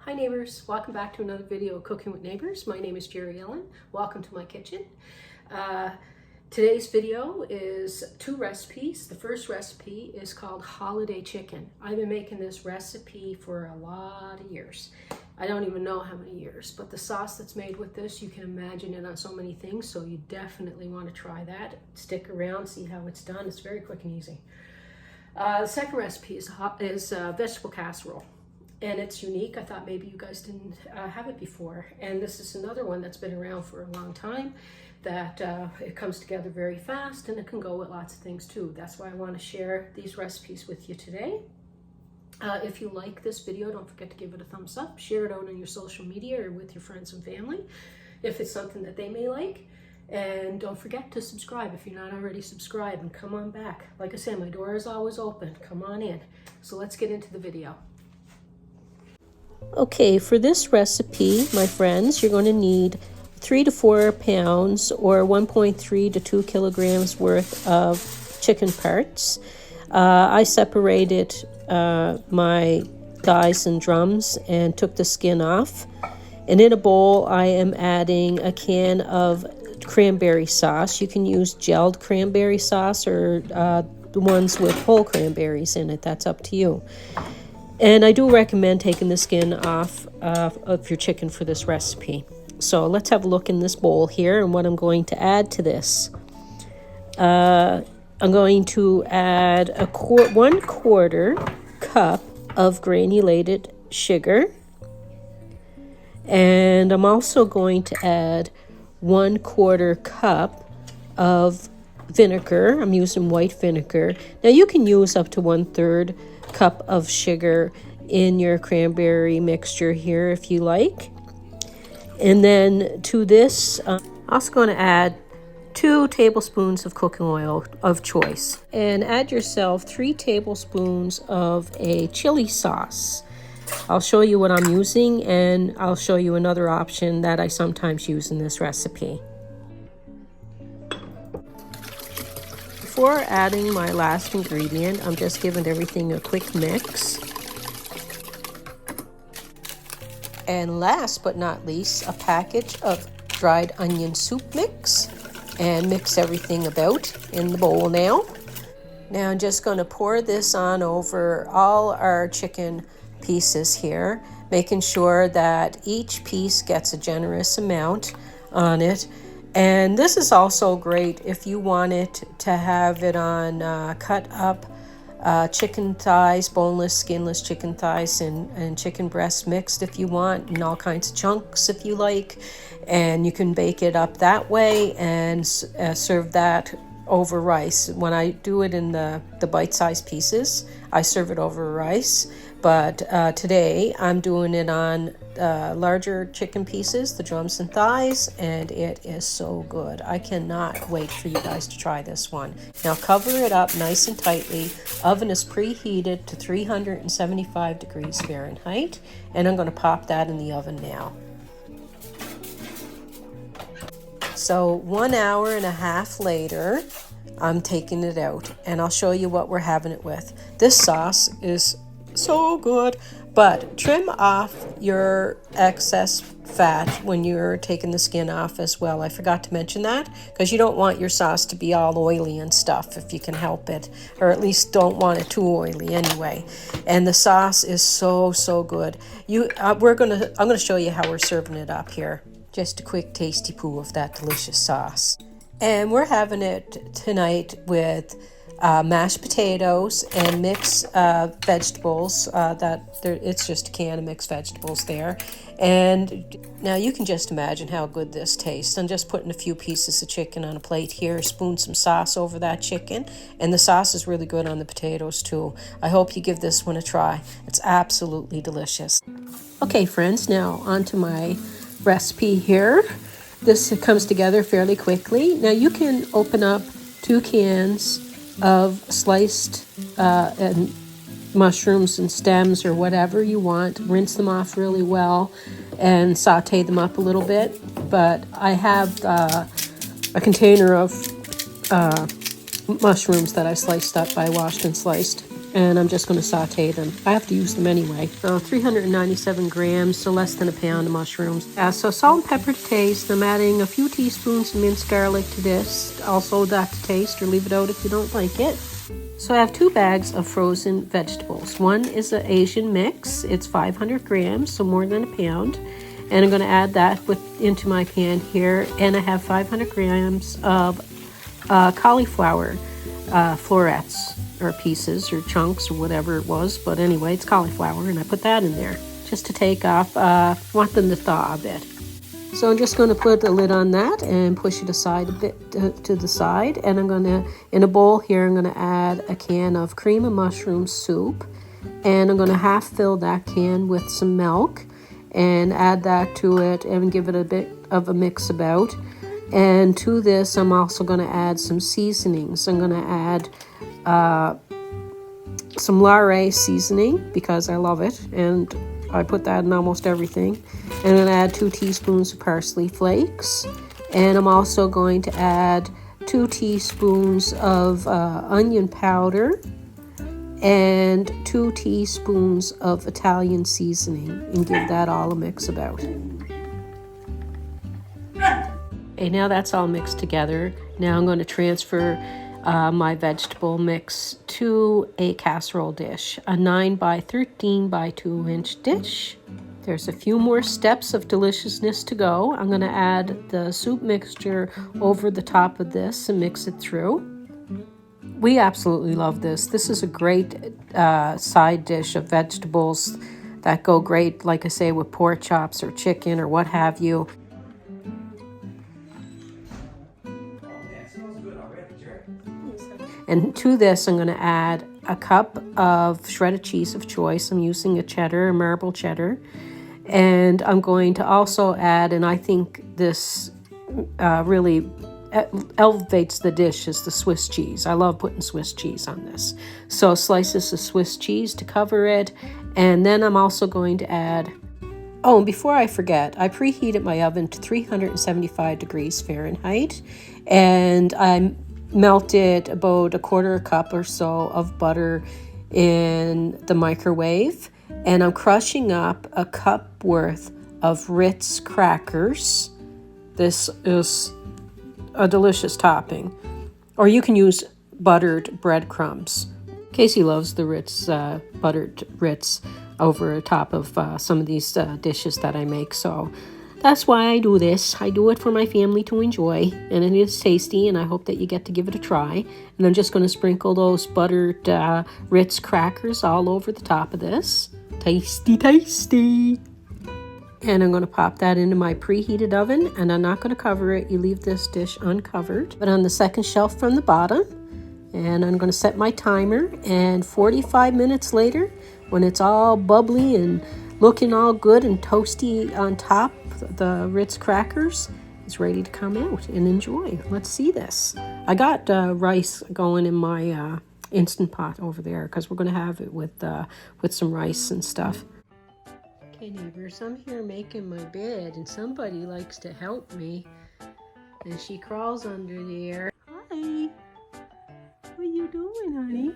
Hi neighbors, welcome back to another video of Cooking with Neighbors. My name is Jerri-ellen. Welcome to my kitchen. Today's video is two recipes. The first recipe is called Holiday Chicken. I've been making this recipe for a lot of years. I don't even know how many years, but the sauce that's made with this, you can imagine it on so many things, so you definitely want to try that. Stick around, see how it's done. It's very quick and easy. The second recipe is vegetable casserole. And it's unique. I thought maybe you guys didn't have it before. And this is another one that's been around for a long time, that it comes together very fast and it can go with lots of things too. That's why I want to share these recipes with you today. If you like this video, don't forget to give it a thumbs up. Share it out on your social media or with your friends and family if it's something that they may like. And don't forget to subscribe if you're not already subscribed, and come on back. Like I said, my door is always open. Come on in. So let's get into the video. Okay, for this recipe, my friends, you're going to need 3 to 4 pounds or 1.3 to 2 kilograms worth of chicken parts. I separated my thighs and drums and took the skin off. And in a bowl, I am adding a can of cranberry sauce. You can use gelled cranberry sauce or the ones with whole cranberries in it. That's up to you. And I do recommend taking the skin off of your chicken for this recipe. So let's have a look in this bowl here and what I'm going to add to this. I'm going to add 1/4 cup of granulated sugar. And I'm also going to add 1/4 cup of vinegar. I'm using white vinegar. Now you can use up to 1/3 cup of sugar in your cranberry mixture here if you like. And then to this, I'm also going to add 2 tablespoons of cooking oil of choice. And add yourself 3 tablespoons of a chili sauce. I'll show you what I'm using, and I'll show you another option that I sometimes use in this recipe. Before adding my last ingredient, I'm just giving everything a quick mix. And last but not least, a package of dried onion soup mix, and mix everything about in the bowl now. Now I'm just going to pour this on over all our chicken pieces here, making sure that each piece gets a generous amount on it. And this is also great if you wanted to have it on cut up chicken thighs, boneless, skinless chicken thighs, and chicken breast mixed if you want, in all kinds of chunks if you like. And you can bake it up that way and serve that over rice. When I do it in the bite-sized pieces, I serve it over rice. But today I'm doing it on larger chicken pieces, the drums and thighs, and it is so good. I cannot wait for you guys to try this one. Now cover it up nice and tightly. Oven is preheated to 375 degrees Fahrenheit, and I'm going to pop that in the oven now. So 1 hour and a half later, I'm taking it out, and I'll show you what we're having it with. This sauce is so good, but trim off your excess fat when you're taking the skin off as well. I forgot to mention that, because you don't want your sauce to be all oily and stuff if you can help it, or at least don't want it too oily anyway. And the sauce is so good. I'm gonna show you how we're serving it up here. Just a quick tasty poo of that delicious sauce. And we're having it tonight with mashed potatoes and mixed vegetables. It's just a can of mixed vegetables there. And now you can just imagine how good this tastes. I'm just putting a few pieces of chicken on a plate here, spoon some sauce over that chicken, and the sauce is really good on the potatoes too. I hope you give this one a try. It's absolutely delicious. Okay friends, now onto my recipe here. This comes together fairly quickly. Now you can open up 2 cans of sliced and mushrooms and stems or whatever you want. Rinse them off really well and saute them up a little bit. But I have a container of mushrooms that I sliced up. I washed and sliced. and I'm just going to saute them. I have to use them anyway. So 397 grams, so less than a pound of mushrooms. So salt and pepper to taste. I'm adding a few teaspoons of minced garlic to this. Also that to taste, or leave it out if you don't like it. So I have 2 bags of frozen vegetables. One is an Asian mix. It's 500 grams, so more than a pound. And I'm going to add that into my pan here. And I have 500 grams of cauliflower florets, or pieces, or chunks, or whatever it was. But anyway, it's cauliflower, and I put that in there just to take off. Want them to thaw a bit. So I'm just going to put the lid on that and push it aside a bit to the side. And I'm going to, in a bowl here, I'm going to add a can of cream of mushroom soup. And I'm going to half fill that can with some milk and add that to it and give it a bit of a mix about. And to this, I'm also going to add some seasonings. I'm going to add some Larray seasoning because I love it, and I put that in almost everything. And I'm going to add 2 teaspoons of parsley flakes. And I'm also going to add 2 teaspoons of onion powder and 2 teaspoons of Italian seasoning, and give that all a mix about. Okay, now that's all mixed together. Now I'm going to transfer my vegetable mix to a casserole dish, a 9 by 13 by 2 inch dish. There's a few more steps of deliciousness to go. I'm going to add the soup mixture over the top of this and mix it through. We absolutely love this. This is a great side dish of vegetables that go great, like I say, with pork chops or chicken or what have you. And to this, I'm going to add a cup of shredded cheese of choice. I'm using a cheddar, a marble cheddar. And I'm going to also add, and I think this really elevates the dish, is the Swiss cheese. I love putting Swiss cheese on this. So slices of Swiss cheese to cover it. And then I'm also going to add, oh, and before I forget, I preheated my oven to 375 degrees Fahrenheit. And I melted about 1/4 cup or so of butter in the microwave. And I'm crushing up a cup worth of Ritz crackers. This is a delicious topping. Or you can use buttered breadcrumbs. Casey loves the Ritz, buttered Ritz over top of some of these dishes that I make. So that's why I do this. I do it for my family to enjoy, and it is tasty, and I hope that you get to give it a try. And I'm just going to sprinkle those buttered Ritz crackers all over the top of this. Tasty, tasty! And I'm going to pop that into my preheated oven, and I'm not going to cover it. You leave this dish uncovered, but on the second shelf from the bottom. And I'm going to set my timer, and 45 minutes later, when it's all bubbly and looking all good and toasty on top, the Ritz crackers is ready to come out and enjoy. Let's see this. I got rice going in my Instant Pot over there because we're going to have it with some rice and stuff. Okay, neighbors, I'm here making my bed, and somebody likes to help me, and she crawls under there. Hi, what are you doing, honey?